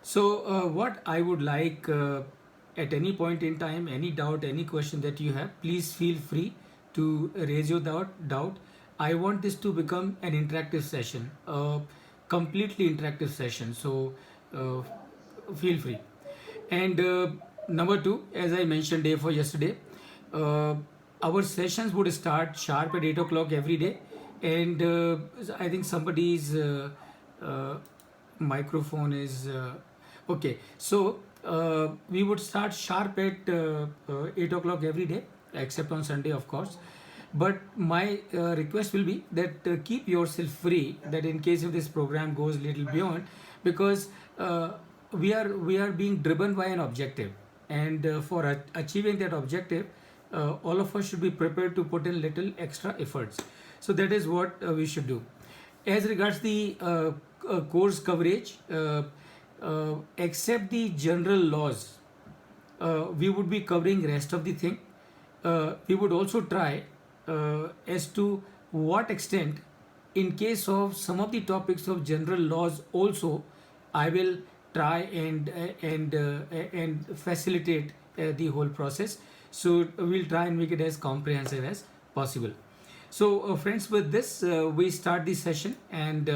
What I would like at any point in time, any doubt, any question that you have, please feel free to raise your doubt. I want this to become an interactive session, a completely interactive session. Uh, Feel free. And number two, as I mentioned day for yesterday, uh, our sessions would start sharp at 8 o'clock every day. And I think somebody's uh, microphone is okay. We would start sharp at 8 o'clock every day, except on Sunday, of course. But my request will be that keep yourself free, that in case if this program goes little beyond, because we are being driven by an objective, and for achieving that objective, all of us should be prepared to put in little extra efforts. So that is what we should do. As regards the course coverage, except the general laws, we would be covering rest of the thing. We would also try as to what extent, in case of some of the topics of general laws also, I will try and facilitate the whole process. So we'll try and make it as comprehensive as possible. Friends, with this, we start the session, and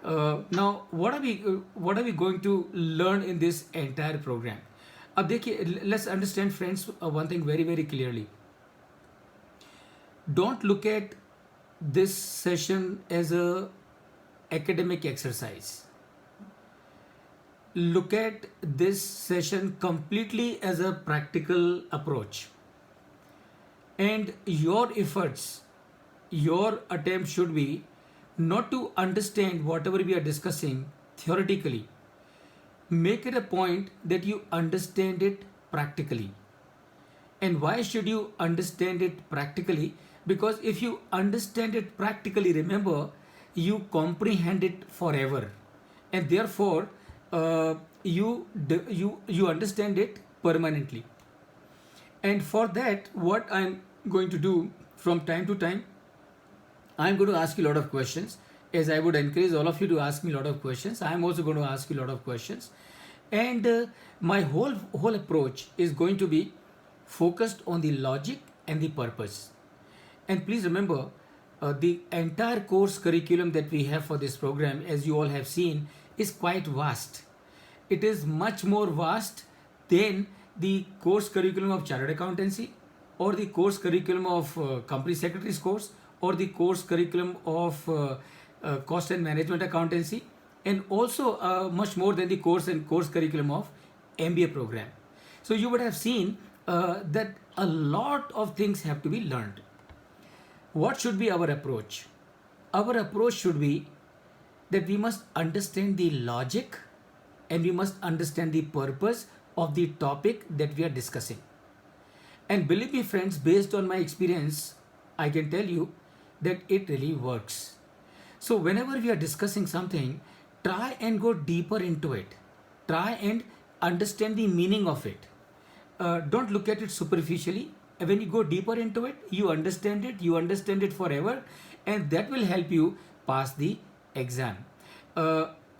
now what are we going to learn in this entire program? अब देखिए, let's understand, friends, one thing very very clearly. Don't look at this session as a academic exercise. Look at this session completely as a practical approach, and your efforts, your attempt should be not to understand whatever we are discussing theoretically. Make it a point that you understand it practically. And why should you understand it practically? Because if you understand it practically, remember, you comprehend it forever, and therefore you understand it permanently. And for that, what I'm going to do from time to time, I'm going to ask you a lot of questions. As I would encourage all of you to ask me a lot of questions, I'm also going to ask you a lot of questions. And my whole approach is going to be focused on the logic and the purpose. And please remember, the entire course curriculum that we have for this program, as you all have seen, is quite vast. It is much more vast than the course curriculum of chartered accountancy, or the course curriculum of company secretary's course, or the course curriculum of cost and management accountancy, and also much more than the course curriculum of MBA program. So you would have seen that a lot of things have to be learned. What should be our approach? Our approach should be that we must understand the logic, and we must understand the purpose of the topic that we are discussing. And believe me, friends, based on my experience, I can tell you that it really works. So, whenever we are discussing something, try and go deeper into it. Try and understand the meaning of it. Don't look at it superficially. When you go deeper into it, you understand it forever, and that will help you pass the exam.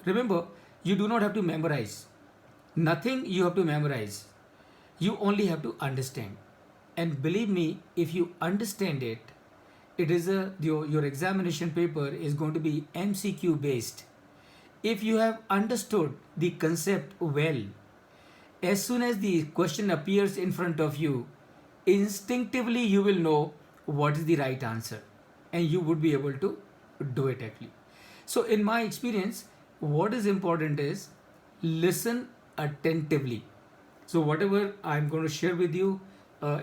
Remember, you do not have to memorize. Nothing you have to memorize. You only have to understand. And believe me, if you understand it, it is your examination paper is going to be MCQ based. If you have understood the concept well, as soon as the question appears in front of you, instinctively you will know what is the right answer, and you would be able to do it actually. So, in my experience, what is important is listen attentively. So, whatever I'm going to share with you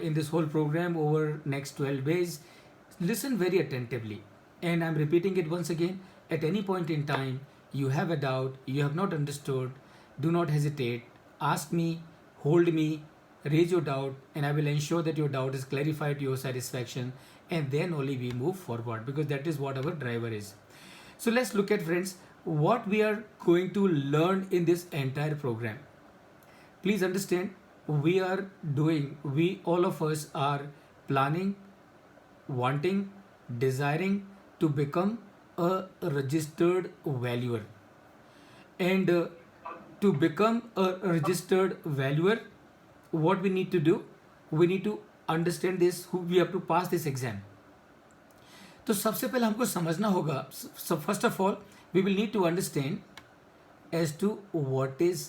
in this whole program over next 12 days, listen very attentively. And I'm repeating it once again, at any point in time, you have a doubt, you have not understood, do not hesitate. Ask me, hold me, raise your doubt, and I will ensure that your doubt is clarified to your satisfaction, and then only we move forward, because that is what our driver is. So let's look at, friends, what we are going to learn in this entire program. Please understand, we all of us are planning, wanting, desiring to become a registered valuer. And to become a registered valuer, what we need to do, we need to understand this, we have to pass this exam. तो सबसे पहले हमको समझना होगा, first of all we will need to understand as to what is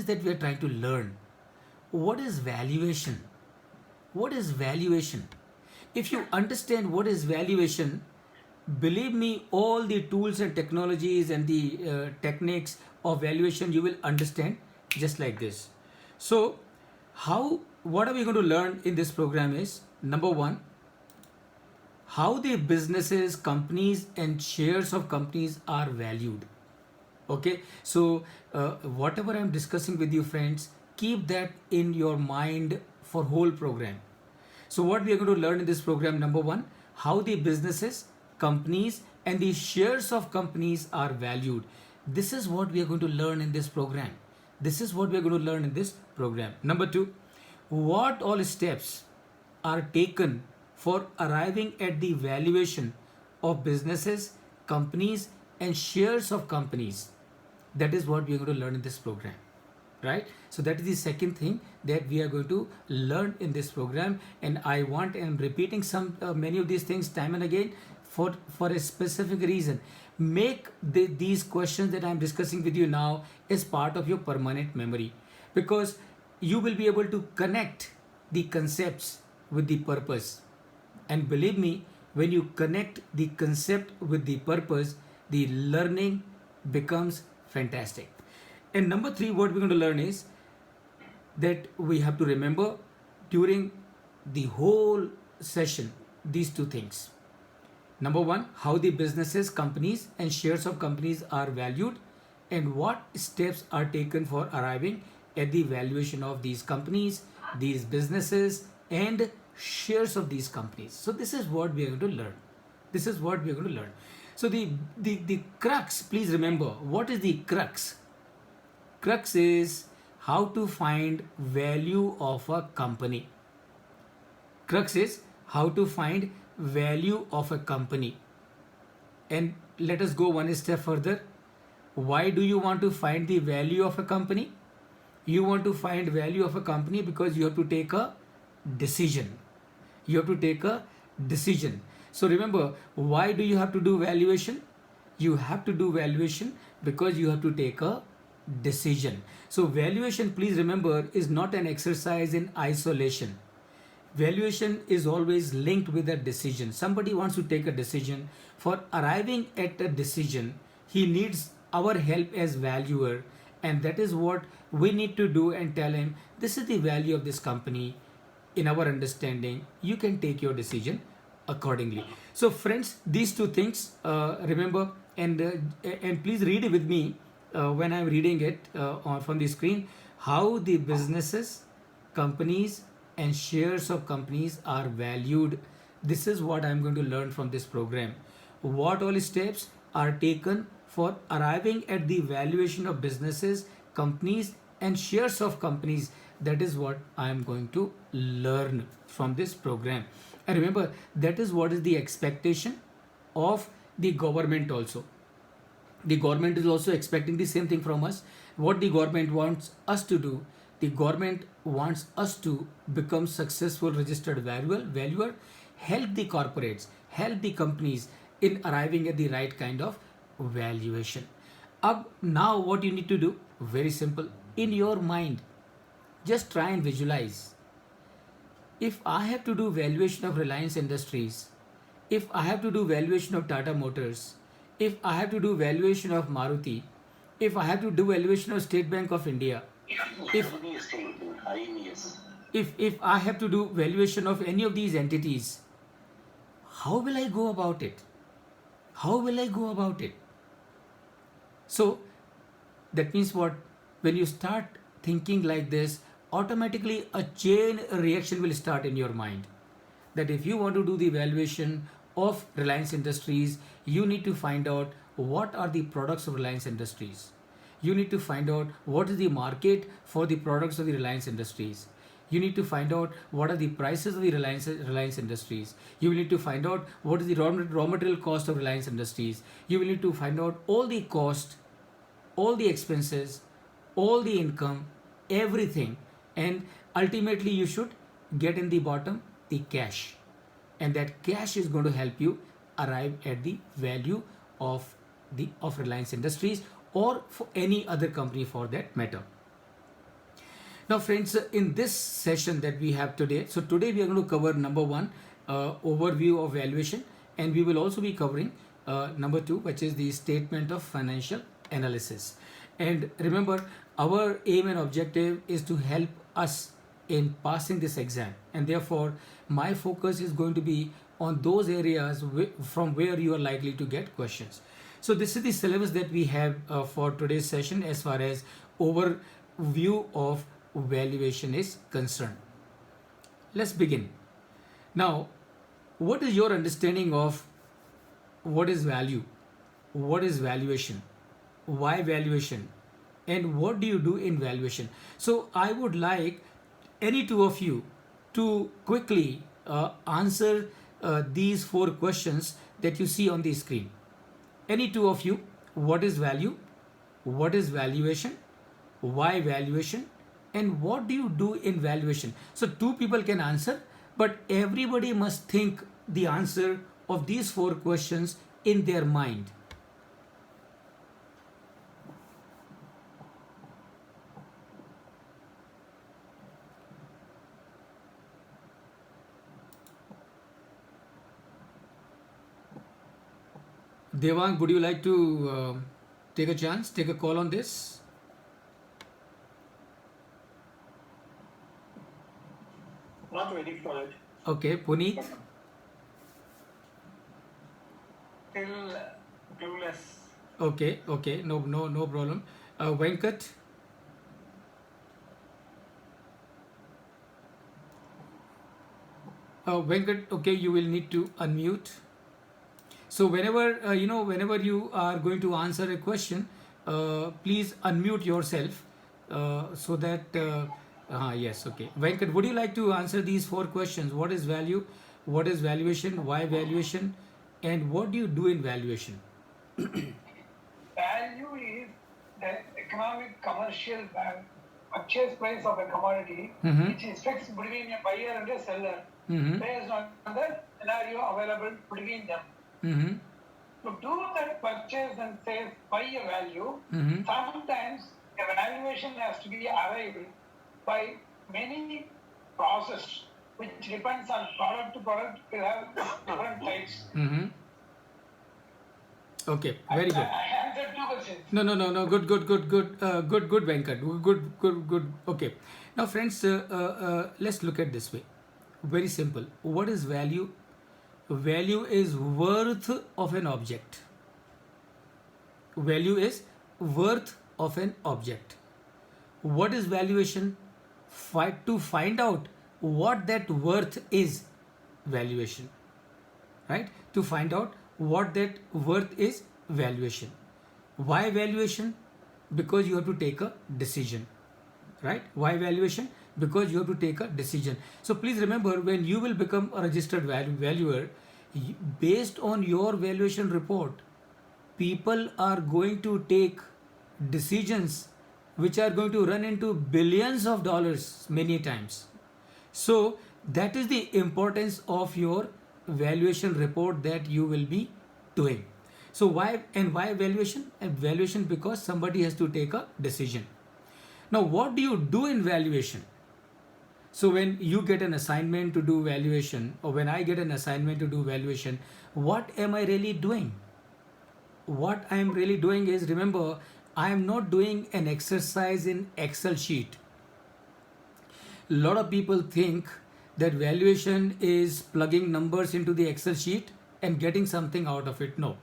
that we are trying to learn. What is valuation? What is valuation? If you understand what is valuation, believe me, all the tools and technologies and the techniques of valuation you will understand just like this. So what are we going to learn in this program is, number one, how the businesses, companies and shares of companies are valued. Okay, so whatever I'm discussing with you friends, keep that in your mind for whole program. So what we are going to learn in this program, number one, how the businesses, companies and the shares of companies are valued. This is what we are going to learn in this program. This is what we are going to learn in this program. Number two, what all steps are taken for arriving at the valuation of businesses, companies and shares of companies. That is what we are going to learn in this program, right? So that is the second thing that we are going to learn in this program, and I want, and repeating many of these things time and again for a specific reason. Make these questions that I am discussing with you now as part of your permanent memory, because you will be able to connect the concepts with the purpose. And believe me, when you connect the concept with the purpose, the learning becomes fantastic. And number three, what we're going to learn is that we have to remember during the whole session these two things. Number one, how the businesses, companies and shares of companies are valued, and what steps are taken for arriving at the valuation of these companies, these businesses and shares of these companies. So this is what we are going to learn. This is what we are going to learn. So the crux, please remember, what is the crux? Crux is how to find value of a company. Crux is how to find value of a company. And let us go one step further. Why do you want to find the value of a company? You want to find value of a company because you have to take a decision. You have to take a decision. So remember, why do you have to do valuation? You have to do valuation because you have to take a decision. So valuation, please remember, is not an exercise in isolation. Valuation is always linked with a decision. Somebody wants to take a decision. For arriving at a decision, he needs our help as valuer, and that is what we need to do and tell him, this is the value of this company. In our understanding, you can take your decision accordingly. So friends, these two things remember, and please read it with me when I'm reading it from the screen. How the businesses, companies and shares of companies are valued. This is what I'm going to learn from this program. What all steps are taken for arriving at the valuation of businesses, companies and shares of companies. That is what I am going to learn from this program. And remember, that is what is the expectation of the government also. The government is also expecting the same thing from us. What the government wants us to do, the government wants us to become successful registered valuer, help the corporates, help the companies in arriving at the right kind of valuation. Now what you need to do, very simple. In your mind, just try and visualize. If I have to do valuation of Reliance Industries, if I have to do valuation of Tata Motors, if I have to do valuation of Maruti, if I have to do valuation of State Bank of India, if I have to do valuation of any of these entities, how will I go about it? How will I go about it? So that means what? When you start thinking like this, automatically a chain reaction will start in your mind. That if you want to do the valuation of Reliance Industries, you need to find out what are the products of Reliance Industries. You need to find out what is the market for the products of the Reliance Industries. You need to find out what are the prices of the Reliance Industries. You will need to find out what is the raw material cost of Reliance Industries. You will need to find out all the cost, all the expenses, all the income, everything, and ultimately you should get in the bottom the cash, and that cash is going to help you arrive at the value of Reliance Industries or for any other company for that matter. Now friends, in this session that we have today, so today we are going to cover number one, overview of valuation, and we will also be covering number two, which is the statement of financial analysis. And remember, our aim and objective is to help us in passing this exam, and therefore my focus is going to be on those areas from where you are likely to get questions. So this is the syllabus that we have for today's session as far as overview of valuation is concerned. Let's begin. Now, what is your understanding of what is value, what is valuation, why valuation, and what do you do in valuation? So I would like any two of you to quickly answer these four questions that you see on the screen. Any two of you, what is value, what is valuation, why valuation, and what do you do in valuation? So two people can answer, but everybody must think the answer of these four questions in their mind. Devang, would you like to take a chance, take a call on this? Not ready for it. Okay, Puneet. Still clueless. Okay, no problem. Venkat. Venkat, okay, you will need to unmute. So whenever whenever you are going to answer a question, please unmute yourself so that yes, okay. Venkat, would you like to answer these four questions? What is value? What is valuation? Why valuation? And what do you do in valuation? Value is the economic commercial purchase price of a commodity, which is fixed between a buyer and a seller based on the scenario available between them. To do that purchase and sales by a value, sometimes a valuation has to be arrived by many processes, which depends on product to product. We have different types. Okay, very good. I answered two questions. No. Good, Venkat. Good. Okay. Now, friends, let's look at this way. Very simple. What is value? Value is worth of an object. Value is worth of an object. What is valuation? To find out what that worth is, valuation. Right? To find out what that worth is, valuation. Why valuation? Because you have to take a decision. Right? Why valuation? Because you have to take a decision. So please remember, when you will become a registered valuer, based on your valuation report, people are going to take decisions which are going to run into billions of dollars many times. So that is the importance of your valuation report that you will be doing. So why valuation? Valuation because somebody has to take a decision. Now, what do you do in valuation? So when you get an assignment to do valuation, or when I get an assignment to do valuation, what am I really doing? What I am really doing is, remember, I am not doing an exercise in Excel sheet. A lot of people think that valuation is plugging numbers into the Excel sheet and getting something out of it. No.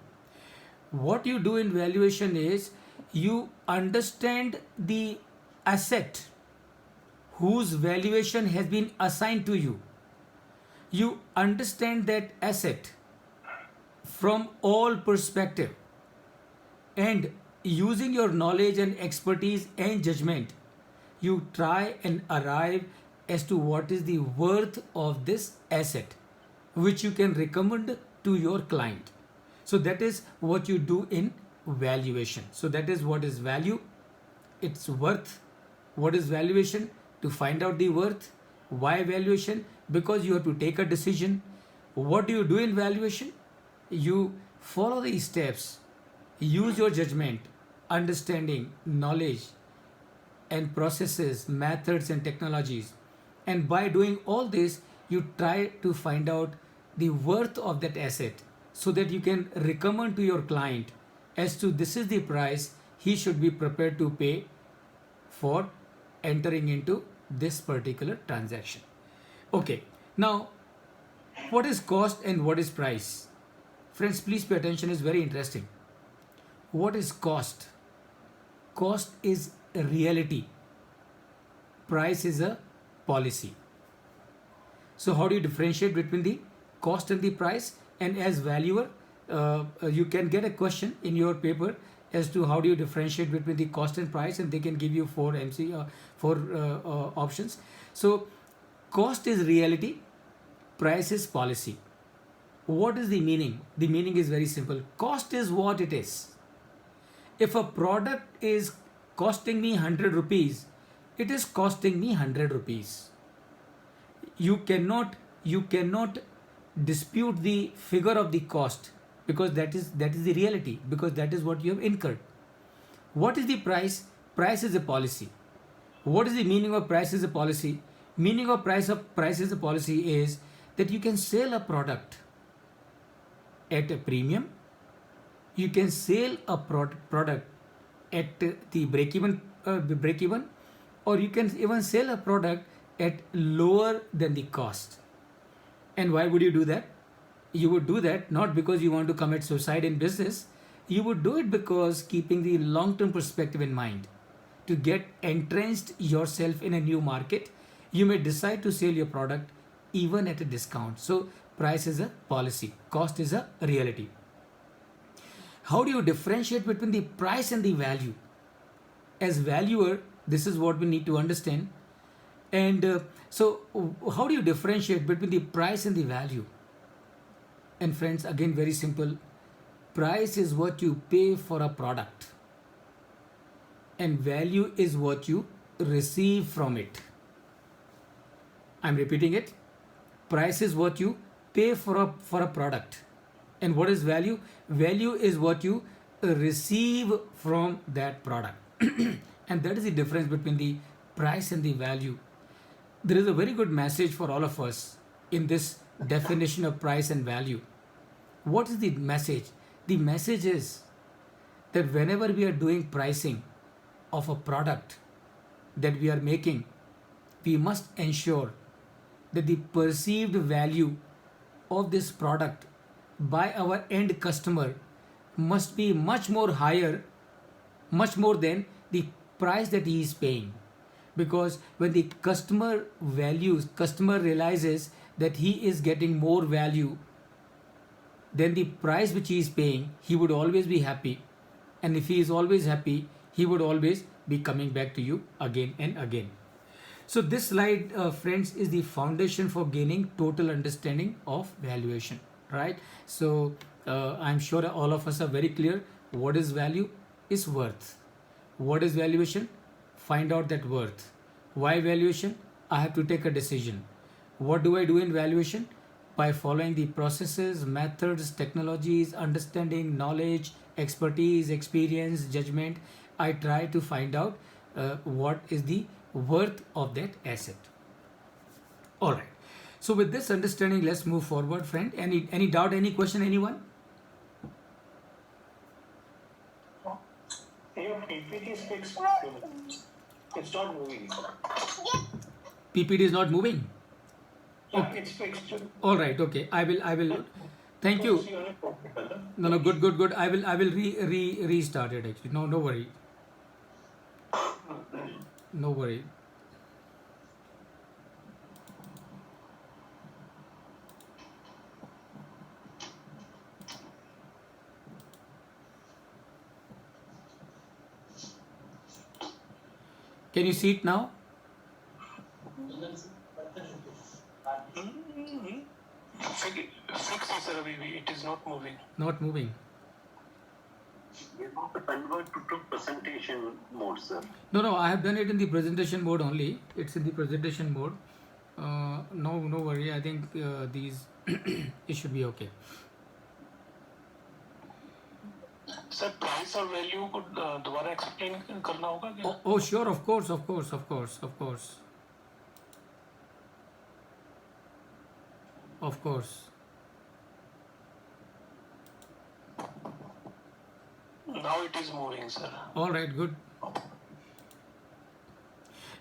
What you do in valuation is you understand the asset whose valuation has been assigned to you. You understand that asset from all perspective, and using your knowledge and expertise and judgment, you try and arrive as to what is the worth of this asset, which you can recommend to your client. So that is what you do in valuation. So that is what is value its worth. What is valuation? To find out the worth. Why valuation? Because you have to take a decision. What do you do in valuation? You follow these steps, use your judgment, understanding, knowledge, and processes, methods, and technologies. And by doing all this, you try to find out the worth of that asset so that you can recommend to your client as to this is the price he should be prepared to pay for entering into this particular transaction. Okay, now what is cost and what is price? Friends, please pay attention, it's very interesting. What is cost? Cost is a reality. Price is a policy. So how do you differentiate between the cost and the price? And as valuer, you can get a question in your paper as to how do you differentiate between the cost and price, and they can give you four options. So cost is reality, price is policy. What is the meaning? The meaning is very simple. Cost is what it is. If a product is costing me 100 rupees, it is costing me 100 rupees. You cannot dispute the figure of the cost, because that is the reality, because that is what you have incurred. What is the price? Price is a policy. What is the meaning of price is a policy? Meaning of price is a policy is that you can sell a product at a premium. You can sell a product at the break-even, or you can even sell a product at lower than the cost. And why would you do that? You would do that not because you want to commit suicide in business. You would do it because keeping the long-term perspective in mind. To get entrenched yourself in a new market, you may decide to sell your product even at a discount. So price is a policy, cost is a reality. How do you differentiate between the price and the value? As valuer, this is what we need to understand. And so how do you differentiate between the price and the value? And friends, again, very simple. Price is what you pay for a product, and value is what you receive from it. I'm repeating it. Price is what you pay for a product, and what is value? Value is what you receive from that product. And that is the difference between the price and the value. There is a very good message for all of us in this definition of price and value. What is the message? The message is that whenever we are doing pricing of a product that we are making, we must ensure that the perceived value of this product by our end customer must be much more higher, much more than the price that he is paying. Because when the customer realizes that he is getting more value than the price which he is paying, he would always be happy. And if he is always happy, he would always be coming back to you again and again. So this slide, friends, is the foundation for gaining total understanding of valuation, right? So I'm sure all of us are very clear. What is value? Is worth. What is valuation? Find out that worth. Why valuation? I have to take a decision. What do I do in valuation? By following the processes, methods, technologies, understanding, knowledge, expertise, experience, judgment, I try to find out what is the worth of that asset. All right. So with this understanding, let's move forward, friend. Any doubt, any question, anyone? Your PPT is fixed. It's not moving. PPT is not moving. Yeah, it's fixed. All right. Okay. I will. Thank you. No. Good. I will restart it actually. No worry. No worry. Can you see it now? Fix, sir, it is not moving. Not moving. You have to convert to presentation mode, sir. No, I have done it in the presentation mode only. It's in the presentation mode. No worry. I think these it should be okay. Sir price और value को दोबारा explain करना होगा क्या? Oh, sure, of course. Of course. Now it is moving, sir. All right, good.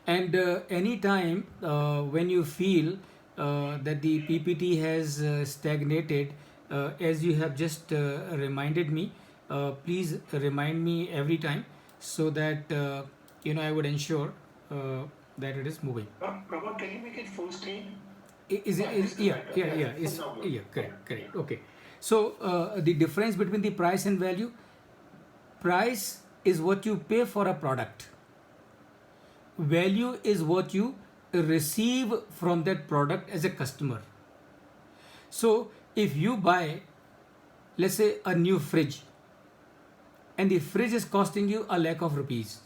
And anytime when you feel that the PPT has stagnated, as you have just reminded me, please remind me every time so that I would ensure that it is moving. Prabhat, can you make it full screen? Correct. Okay. So the difference between the price and value. Price is what you pay for a product. Value is what you receive from that product as a customer. So if you buy, let's say, a new fridge, and the fridge is costing you a lakh of rupees,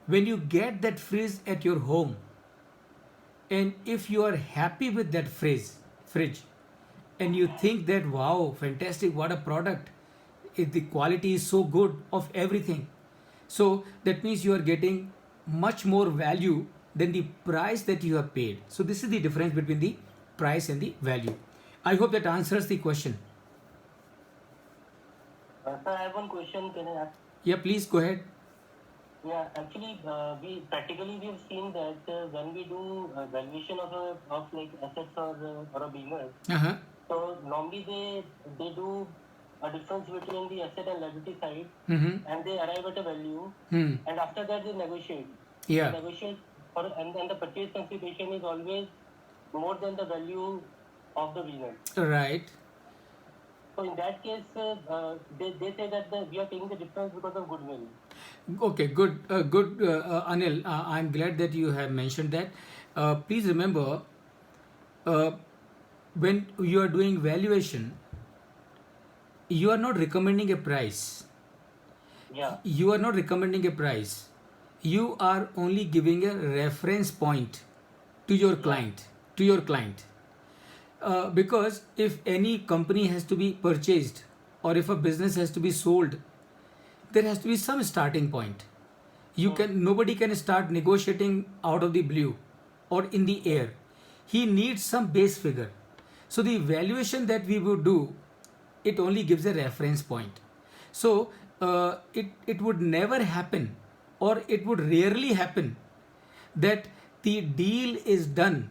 when you get that fridge at your home, and if you are happy with that fridge, and you think that, wow, fantastic, what a product, the quality is so good of everything, so that means you are getting much more value than the price that you have paid. So this is the difference between the price and the value. I hope that answers the question. Sir, I have one question. Can I ask? Yeah, please go ahead. Yeah, actually, we have seen that when we do valuation of like assets or a business, Uh-huh. so normally they do a difference between the asset and liability side, Mm-hmm. and they arrive at a value, Hmm. and after that they negotiate. Yeah. They negotiate, and the purchase consideration is always more than the value of the business. Right. So in that case, they say that we are paying the difference because of goodwill. Okay, good, Anil. I'm glad that you have mentioned that. Please remember, when you are doing valuation, you are not recommending a price. Yeah. You are not recommending a price. You are only giving a reference point to your client. Because if any company has to be purchased, or if a business has to be sold, there has to be some starting point. Nobody can start negotiating out of the blue or in the air. He needs some base figure. So the valuation that we would do, it only gives a reference point. So it would never happen, or it would rarely happen, that the deal is done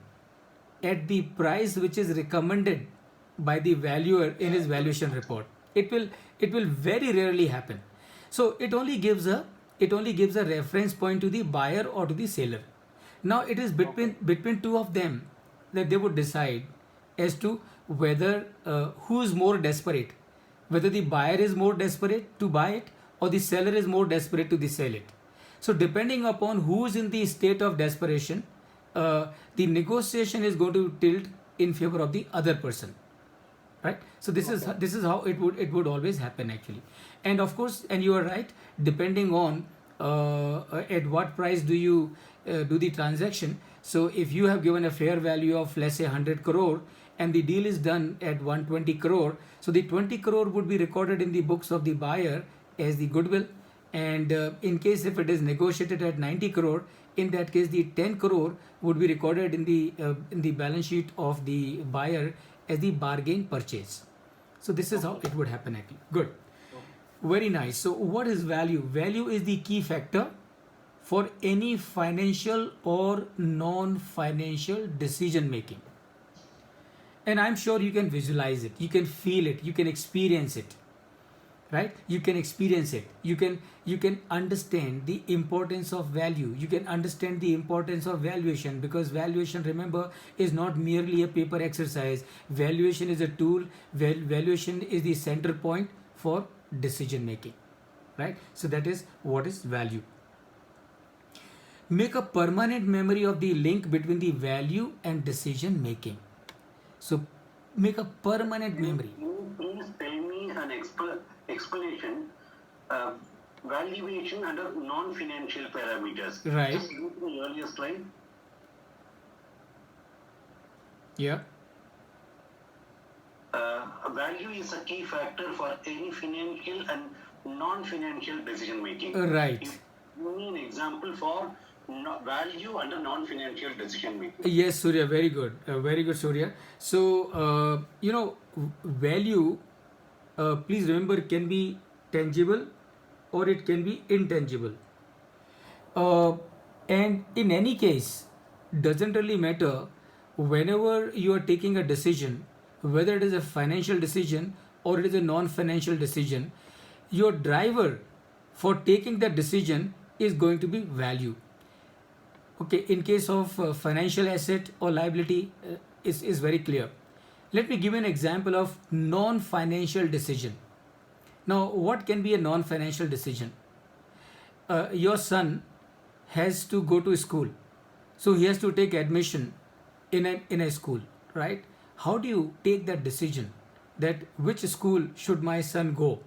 at the price which is recommended by the valuer in his valuation report. It will very rarely happen. So it only gives a reference point to the buyer or to the seller. Now it is between two of them that they would decide as to whether who is more desperate, whether the buyer is more desperate to buy it or the seller is more desperate to sell it. So depending upon who is in the state of desperation, the negotiation is going to tilt in favor of the other person, right? So this is how it would always happen actually. And of course, and you are right, depending on at what price do you do the transaction. So if you have given a fair value of, let's say, 100 crore and the deal is done at 120 crore, so the 20 crore would be recorded in the books of the buyer as the goodwill, and in case if it is negotiated at 90 crore, in that case the 10 crore would be recorded in the balance sheet of the buyer as the bargain purchase. So this is how it would happen actually. Good. Very nice. So what is value? Value is the key factor for any financial or non-financial decision making. And I'm sure you can visualize it, you can feel it, you can experience it, right? You can experience it. You can understand the importance of value. You can understand the importance of valuation, because valuation, remember, is not merely a paper exercise. Valuation is a tool. Valuation is the center point for decision making, right? So that is what is value. Make a permanent memory of the link between the value and decision making. So make a permanent memory. Please tell me an explanation valuation under non-financial parameters. Right. Just go to the earlier slide. Yeah. Value is a key factor for any financial and non-financial decision making. Right. Give me an example for value under non-financial decision making. Yes, Surya, very good, Surya. So, value, please remember, can be tangible or it can be intangible. And in any case, doesn't really matter whenever you are taking a decision, whether it is a financial decision or it is a non-financial decision, your driver for taking that decision is going to be value. Okay, in case of financial asset or liability, is very clear. Let me give you an example of non-financial decision. Now, what can be a non-financial decision? Your son has to go to school, so he has to take admission in a school, right? How do you take that decision that which school should my son go?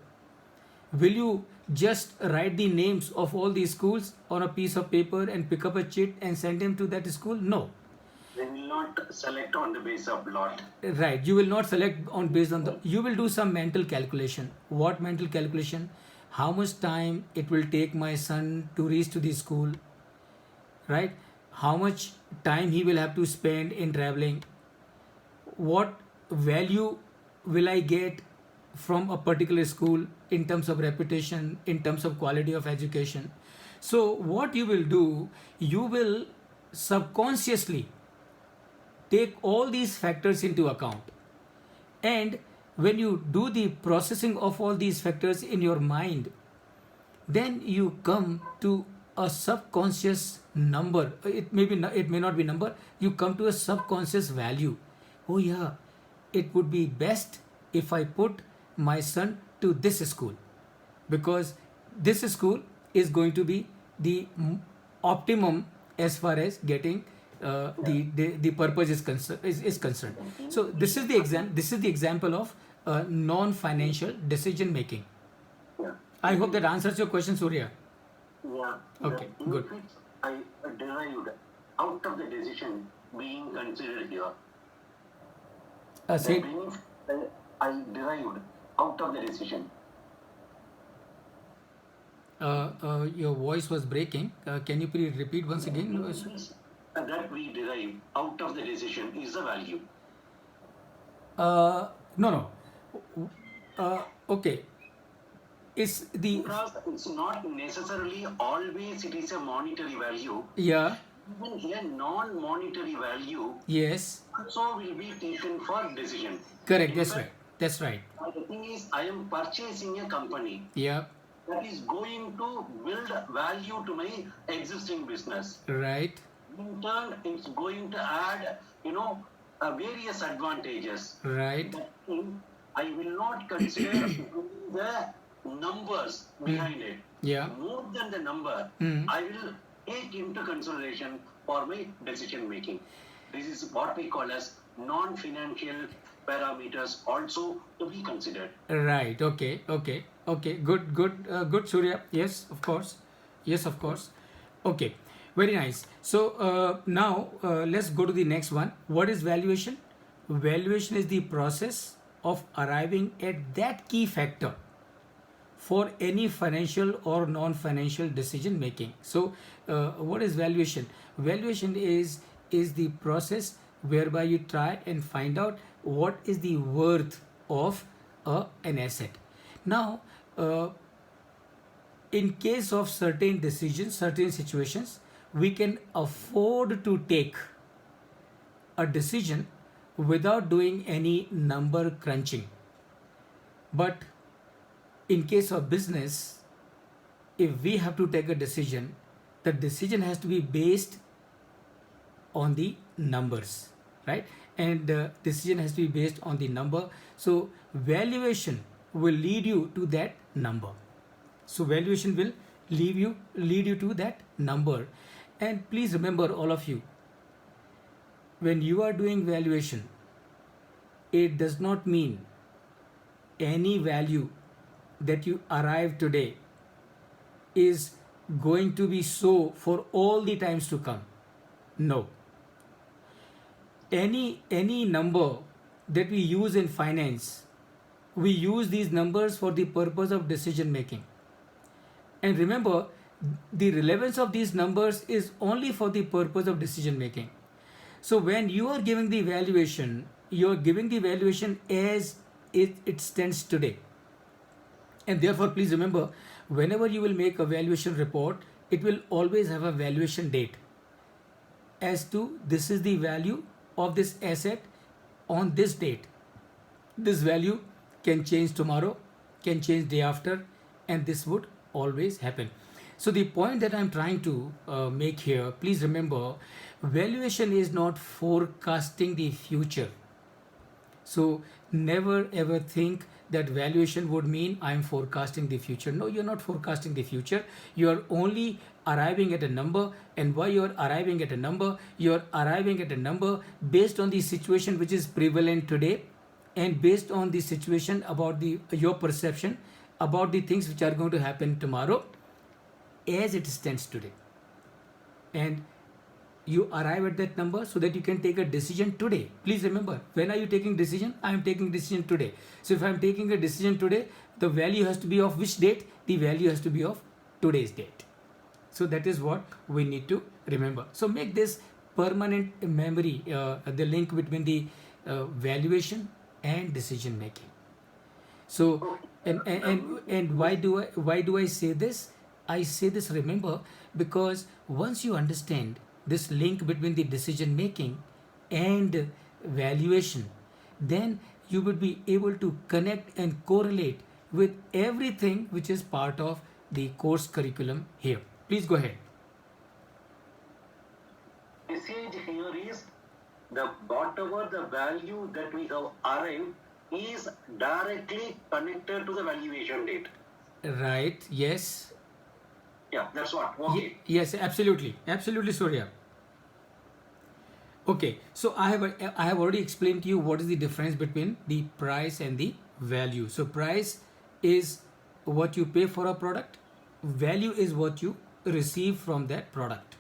Will you just write the names of all these schools on a piece of paper and pick up a chit and send him to that school? No. They will not select on the basis of lot. Right. You will not select on based on the. You will do some mental calculation. What mental calculation? How much time it will take my son to reach to the school? Right. How much time he will have to spend in traveling? What value will I get from a particular school in terms of reputation, in terms of quality of education? So what you will do, you will subconsciously take all these factors into account. And when you do the processing of all these factors in your mind, then you come to a subconscious number. It may not be number. You come to a subconscious value. Oh yeah, it would be best if I put my son to this school, because this school is going to be the optimum as far as getting the purpose is concerned. So this is the example of non-financial decision making. Yeah. I hope that answers your question, Surya. Yeah. Okay, The good. benefits I derived out of the decision being considered here. The Say, benefits I derived out of the decision. your voice was breaking. Can you please repeat once again? Benefits that we derive out of the decision is the value. No. Okay. It's the Because it's not necessarily always it is a monetary value. yeah. Even here non-monetary value Yes. also will be taken for decision. Correct. That's right. The thing is, I am purchasing a company Yeah. that is going to build value to my existing business. Right. In turn, it's going to add, various advantages. Right. That thing, I will not consider the numbers behind it. Yeah. More than the number, Mm. I will take into consideration for my decision making. This is what we call as non-financial parameters also to be considered. Right. Okay. Good, Surya. Yes, of course. Okay. Very nice. So now let's go to the next one. What is valuation? Valuation is the process of arriving at that key factor for any financial or non-financial decision making. So what is valuation? Valuation is the process whereby you try and find out what is the worth of an asset. Now, in case of certain decisions, certain situations, we can afford to take a decision without doing any number crunching. But in case of business, if we have to take a decision, the decision has to be based on the numbers, right? And decision has to be based on the number. So valuation will lead you to that number. So valuation will lead you to that number. And please remember, all of you, when you are doing valuation, it does not mean any value that you arrive today is going to be so for all the times to come. No. Any number that we use in finance, we use these numbers for the purpose of decision making. And remember, the relevance of these numbers is only for the purpose of decision making. So when you are giving the valuation, you are giving the valuation as it stands today. And therefore, please remember, whenever you will make a valuation report, it will always have a valuation date as to this is the value of this asset on this date. This value can change tomorrow, can change day after, and this would always happen. So the point that I'm trying to make here, please remember, valuation is not forecasting the future. So never ever think that valuation would mean I'm forecasting the future. No, you're not forecasting the future. You are only arriving at a number, and why you are arriving at a number? You are arriving at a number based on the situation which is prevalent today, and based on the situation about your perception about the things which are going to happen tomorrow as it stands today. And you arrive at that number so that you can take a decision today. Please remember, when are you taking decision? I am taking decision today. So if I am taking a decision today, the value has to be of which date? The value has to be of today's date. So that is what we need to remember. So make this permanent memory, the link between the valuation and decision making. So and why do I say this? I say this, remember, because once you understand this link between the decision making and valuation, then you would be able to connect and correlate with everything which is part of the course curriculum here. Please go ahead. Message here is the whatever the value that we have arrived is directly connected to the valuation date. Right. Yes. Yeah, that's what. Okay. Yes, absolutely, Surya. Okay, so I have already explained to you what is the difference between the price and the value. So price is what you pay for a product, value is what you receive from that product.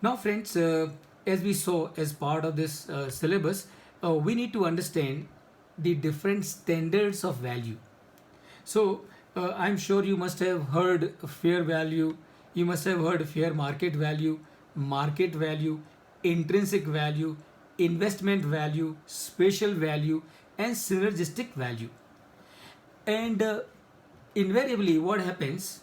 Now friends, as we saw as part of this syllabus, we need to understand the different standards of value. So I'm sure you must have heard fair value, you must have heard fair market value, intrinsic value, investment value, spatial value, and synergistic value. And invariably what happens,